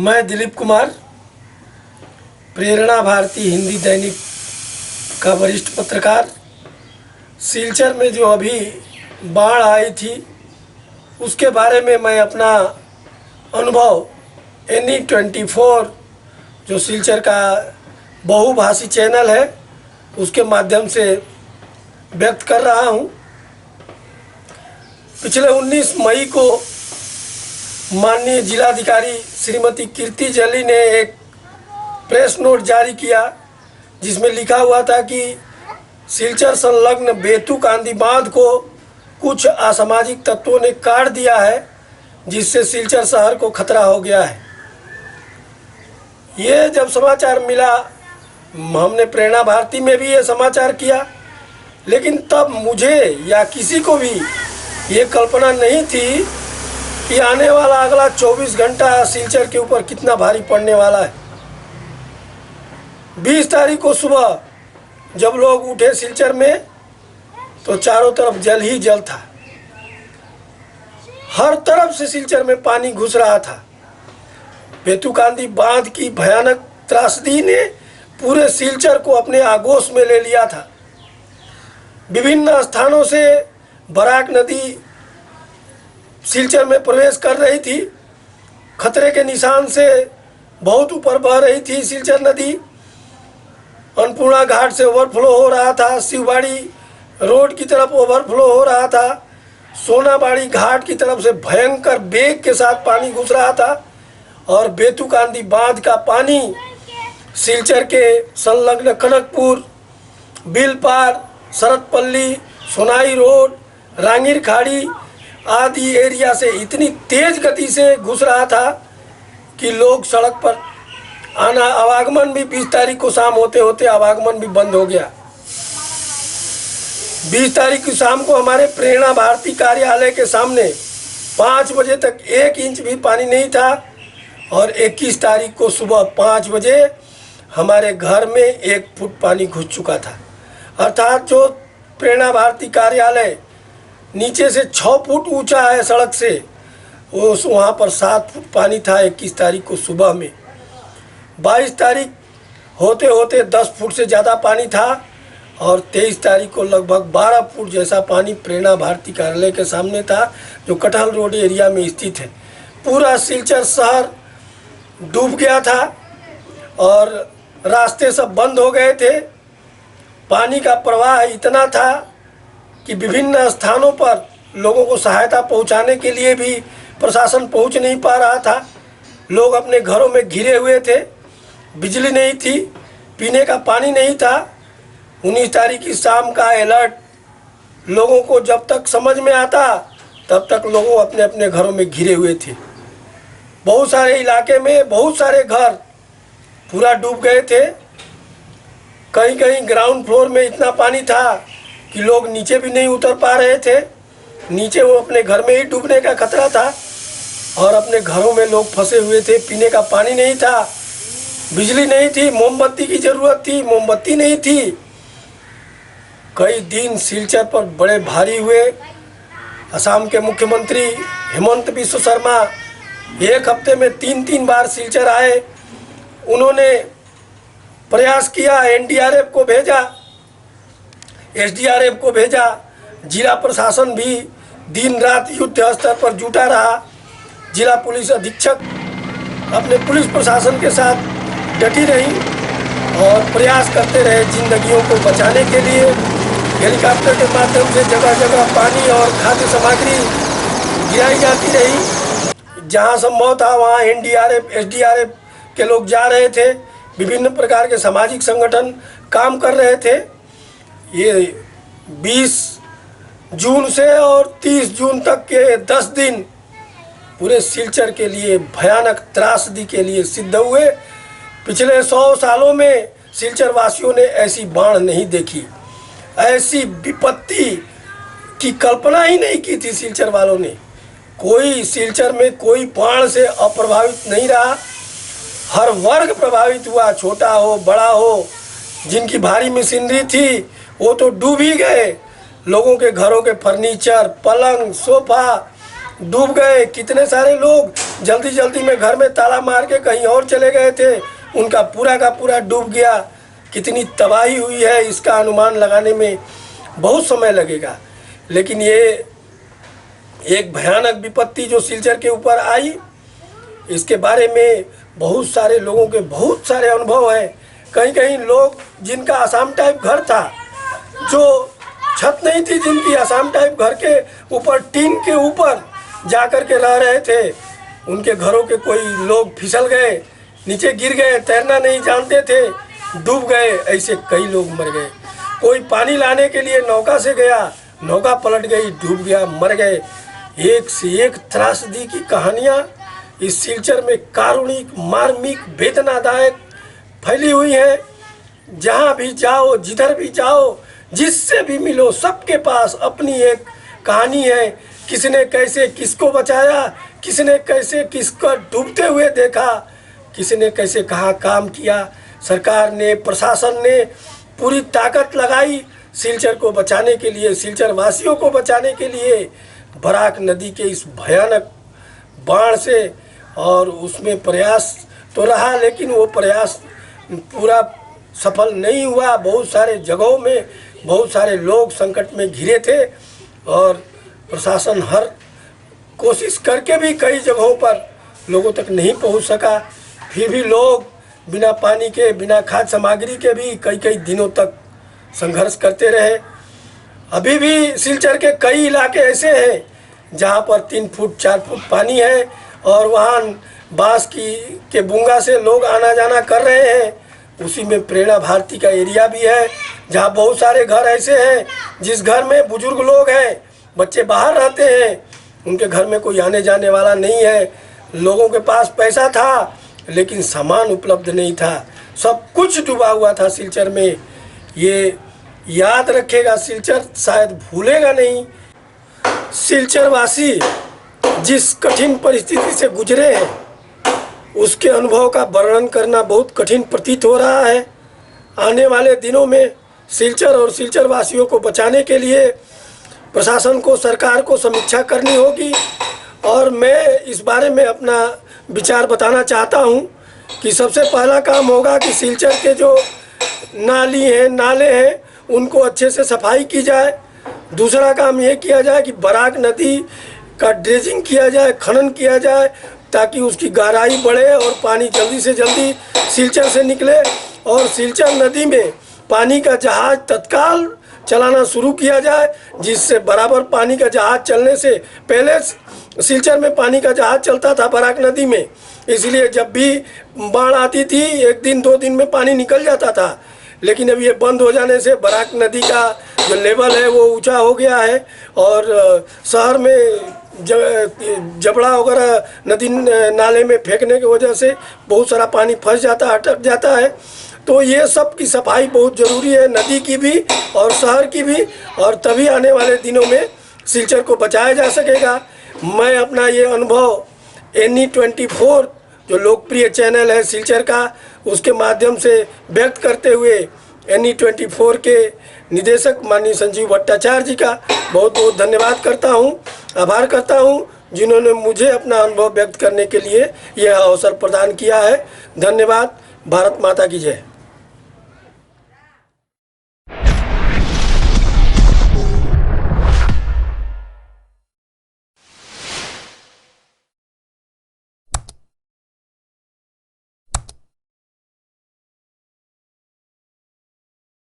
मैं दिलीप कुमार, प्रेरणा भारती हिंदी दैनिक का वरिष्ठ पत्रकार। सिलचर में जो अभी बाढ़ आई थी उसके बारे में मैं अपना अनुभव NE24 जो सिलचर का बहुभाषी चैनल है उसके माध्यम से व्यक्त कर रहा हूं। पिछले 19 मई को माननीय जिलाधिकारी श्रीमती कीर्ति जली ने एक प्रेस नोट जारी किया जिसमें लिखा हुआ था कि सिलचर संलग्न बेतुकांदी बांध को कुछ असामाजिक तत्वों ने काट दिया है, जिससे सिलचर शहर को खतरा हो गया है। ये जब समाचार मिला, हमने प्रेरणा भारती में भी ये समाचार किया, लेकिन तब मुझे या किसी को भी ये कल्पना नहीं थी कि आने वाला अगला 24 घंटा सिलचर के ऊपर कितना भारी पड़ने वाला है। 20 तारीख को सुबह जब लोग उठे सिलचर में तो चारों तरफ जल ही जल था। हर तरफ से सिलचर में पानी घुस रहा था। बेतुकांदी बांध की भयानक त्रासदी ने पूरे सिलचर को अपने आगोश में ले लिया था। विभिन्न स्थानों से बराक नदी सिलचर में प्रवेश कर रही थी। खतरे के निशान से बहुत ऊपर बह रही थी सिलचर नदी। अन्नपूर्णा घाट से ओवरफ्लो हो रहा था। शिवबाड़ी रोड की तरफ ओवरफ्लो हो रहा था। सोनाबाड़ी घाट की तरफ से भयंकर वेग के साथ पानी घुस रहा था और बेतुकांदी बांध का पानी सिलचर के संलग्न कनकपुर, बिलपार, शरतपल्ली, सोनाई रोड, रांगीर खाड़ी आदि एरिया से इतनी तेज गति से घुस रहा था कि लोग सड़क पर आना, आवागमन भी 20 तारीख को शाम होते होते आवागमन भी बंद हो गया। 20 तारीख की शाम को हमारे प्रेरणा भारती कार्यालय के सामने 5 बजे तक 1 इंच भी पानी नहीं था और 21 तारीख को सुबह 5 बजे हमारे घर में 1 फुट पानी घुस चुका था। अर्थात जो प्रेरणा भारती कार्यालय नीचे से 6 फुट ऊंचा है सड़क से, वहाँ पर 7 फुट पानी था 21 तारीख को सुबह में। 22 तारीख होते होते 10 फुट से ज़्यादा पानी था और 23 तारीख को लगभग 12 फुट जैसा पानी प्रेरणा भारती कार्यालय के सामने था, जो कटहल रोड एरिया में स्थित है। पूरा सिलचर शहर डूब गया था और रास्ते सब बंद हो गए थे। पानी का प्रवाह इतना था कि विभिन्न स्थानों पर लोगों को सहायता पहुंचाने के लिए भी प्रशासन पहुंच नहीं पा रहा था। लोग अपने घरों में घिरे हुए थे। बिजली नहीं थी, पीने का पानी नहीं था। 19 तारीख की शाम का अलर्ट लोगों को जब तक समझ में आता तब तक लोगों अपने अपने घरों में घिरे हुए थे। बहुत सारे इलाके में बहुत सारे घर पूरा डूब गए थे। कहीं कहीं ग्राउंड फ्लोर में इतना पानी था कि लोग नीचे भी नहीं उतर पा रहे थे। नीचे वो अपने घर में ही डूबने का खतरा था और अपने घरों में लोग फंसे हुए थे। पीने का पानी नहीं था, बिजली नहीं थी, मोमबत्ती की ज़रूरत थी, मोमबत्ती नहीं थी। कई दिन सिलचर पर बड़े भारी हुए। असम के मुख्यमंत्री हेमंत बिश्व शर्मा 1 हफ्ते में 3 बार सिलचर आए। उन्होंने प्रयास किया, NDRF को भेजा, SDRF को भेजा। जिला प्रशासन भी दिन रात युद्ध स्तर पर जुटा रहा। जिला पुलिस अधीक्षक अपने पुलिस प्रशासन के साथ डटी रही और प्रयास करते रहे जिंदगियों को बचाने के लिए। हेलीकॉप्टर के माध्यम से जगह जगह पानी और खाद्य सामग्री गिराई जाती रही। जहां संभव था वहां NDRF, SDRF के लोग जा रहे थे। विभिन्न प्रकार के सामाजिक संगठन काम कर रहे थे। ये 20 जून से और 30 जून तक के 10 दिन पूरे सिलचर के लिए भयानक त्रासदी के लिए सिद्ध हुए। पिछले 100 सालों में सिलचर वासियों ने ऐसी बाढ़ नहीं देखी, ऐसी विपत्ति की कल्पना ही नहीं की थी सिलचर वालों ने। कोई सिलचर में कोई बाढ़ से अप्रभावित नहीं रहा। हर वर्ग प्रभावित हुआ, छोटा हो बड़ा हो। जिनकी भारी मशीनरी थी वो तो डूब ही गए। लोगों के घरों के फर्नीचर, पलंग, सोफा डूब गए। कितने सारे लोग जल्दी जल्दी में घर में ताला मार के कहीं और चले गए थे, उनका पूरा का पूरा डूब गया। कितनी तबाही हुई है इसका अनुमान लगाने में बहुत समय लगेगा। लेकिन ये एक भयानक विपत्ति जो सिलचर के ऊपर आई, इसके बारे में बहुत सारे लोगों के बहुत सारे अनुभव हैं। कहीं कहीं लोग जिनका आसाम टाइप घर था, जो छत नहीं थी, जिनकी आसाम टाइप घर के ऊपर टीन के ऊपर जा कर के रह रहे थे, उनके घरों के कोई लोग फिसल गए, नीचे गिर गए, तैरना नहीं जानते थे, डूब गए। ऐसे कई लोग मर गए। कोई पानी लाने के लिए नौका से गया, नौका पलट गई, डूब गया, मर गए। एक से एक त्रासदी की कहानियाँ इस सिलचर में कारुणिक, मार्मिक, वेदनादायक फैली हुई है। जहाँ भी जाओ, जिधर भी जाओ, जिससे भी मिलो, सबके पास अपनी एक कहानी है। किसने कैसे किसको बचाया, किसने कैसे किसको डूबते हुए देखा, किसने कैसे कहाँ काम किया। सरकार ने, प्रशासन ने पूरी ताकत लगाई सिलचर को बचाने के लिए, सिलचर वासियों को बचाने के लिए। बराक नदी के इस भयानक बाढ़ से, और उसमें प्रयास तो रहा, लेकिन वो प्रयास पूरा सफल नहीं हुआ। बहुत सारे जगहों में बहुत सारे लोग संकट में घिरे थे, और प्रशासन हर कोशिश करके भी कई जगहों पर लोगों तक नहीं पहुंच सका। फिर भी लोग बिना पानी के, बिना खाद्य सामग्री के भी कई कई दिनों तक संघर्ष करते रहे। अभी भी सिलचर के कई इलाके ऐसे हैं जहां पर 3 फुट 4 फुट पानी है, और वहां बांस के बुंगा से लोग आना जाना कर रहे हैं। उसी में प्रेरणा भारती का एरिया भी है, जहां बहुत सारे घर ऐसे हैं जिस घर में बुजुर्ग लोग हैं, बच्चे बाहर रहते हैं, उनके घर में कोई आने जाने वाला नहीं है। लोगों के पास पैसा था लेकिन सामान उपलब्ध नहीं था, सब कुछ डूबा हुआ था सिलचर में। ये याद रखेगा सिलचर, शायद भूलेगा नहीं। सिलचर वासी जिस कठिन परिस्थिति से गुजरे हैं, उसके अनुभव का वर्णन करना बहुत कठिन प्रतीत हो रहा है। आने वाले दिनों में सिलचर और सिलचर वासियों को बचाने के लिए प्रशासन को, सरकार को समीक्षा करनी होगी। और मैं इस बारे में अपना विचार बताना चाहता हूं कि सबसे पहला काम होगा कि सिलचर के जो नाली हैं, नाले हैं, उनको अच्छे से सफाई की जाए। दूसरा काम ये किया जाए कि बराक नदी का ड्रेजिंग किया जाए, खनन किया जाए, ताकि उसकी गहराई बढ़े और पानी जल्दी से जल्दी सिलचर से निकले। और सिलचर नदी में पानी का जहाज़ तत्काल चलाना शुरू किया जाए, जिससे बराबर पानी का जहाज़ चलने से पहले सिलचर में पानी का जहाज़ चलता था बराक नदी में, इसलिए जब भी बाढ़ आती थी 1 दिन 2 दिन में पानी निकल जाता था। लेकिन अब ये बंद हो जाने से बराक नदी का जो लेवल है वो ऊंचा हो गया है, और शहर में जबड़ा वगैरह नदी नाले में फेंकने की वजह से बहुत सारा पानी फंस जाता है, अटक जाता है। तो ये सब की सफाई बहुत ज़रूरी है, नदी की भी और शहर की भी, और तभी आने वाले दिनों में सिलचर को बचाया जा सकेगा। मैं अपना ये अनुभव NE24 जो लोकप्रिय चैनल है सिलचर का, उसके माध्यम से व्यक्त करते हुए NE24 के निदेशक माननीय संजीव भट्टाचार्य जी का बहुत बहुत धन्यवाद करता हूं, आभार करता हूं, जिन्होंने मुझे अपना अनुभव व्यक्त करने के लिए यह अवसर प्रदान किया है। धन्यवाद। भारत माता की जय।